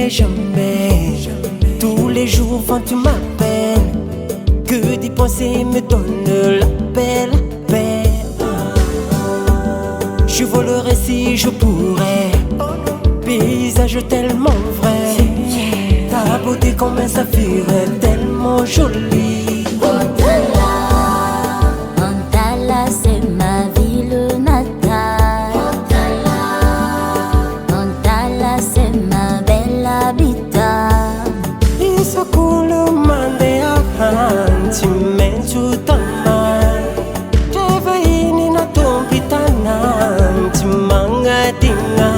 n'oublierai jamais. Tous les jours quand tu m'appelles, que d'y penser me donne la paix, la paix. Je volerai si je pourrais, paysage tellement vrai. Ta beauté comme un saphir tellement jolie. Antala, c'est ma ville natale. Antala, c'est ma belle habitat. Isso kulo mande sentimento taman. Jeva ini na tompitana timanga dinga.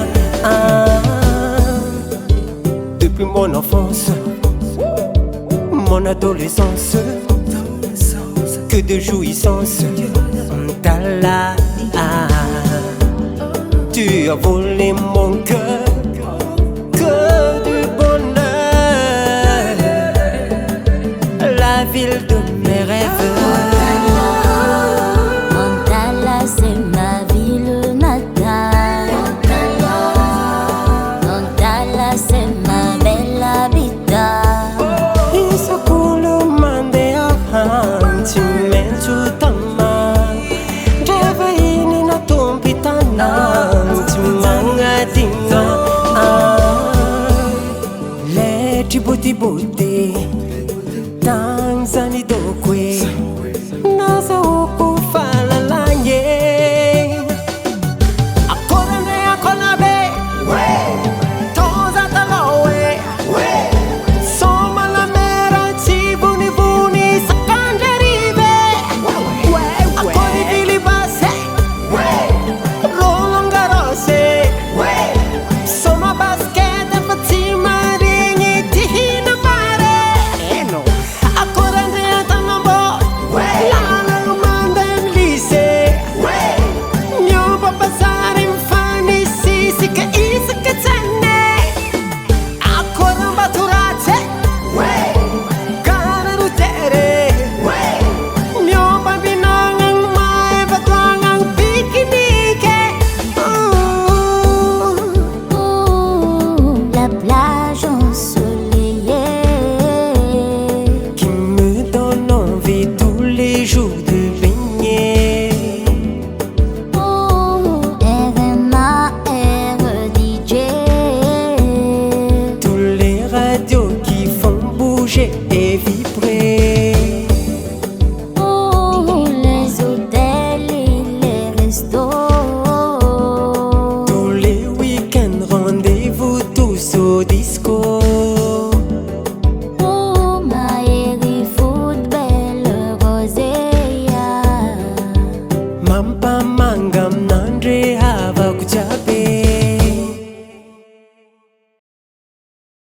Depuis mon enfance, mon adolescence, que de jouissance. Antala, tu as volé mon cœur, que du bonheur, la ville de mes rêves. Antala, c'est ma ville natale. Antala, c'est ma belle habitat. Isso kulo mande sentimento taman. Jeva ini na tompitana timanga dinga. Leti boti boti Tanzani dokwe Nasa uku falalanye. Akorane akonabe Toza talowe Soma la mera Chibuni buni sakanderibe. Akoni bilibase Roland Garros. Soma basket Fatima ringi tihina mare. Akorane atanambo Lana lumanda inglise. Mio papasare infani sisi ka isa ka tane. Akoran baturate Kana rutere. Mio babinangang mae batuangang pikinike. La plage ensoleillée Qui me donne envie tous les jours de baigner. RMA, RDJ. Tous les radios qui font bouger et vibrer. Les hôtels et les restos. Tous les week-ends, rendez-vous tous au disco. Maëri foot, belle rosea. Mampa manga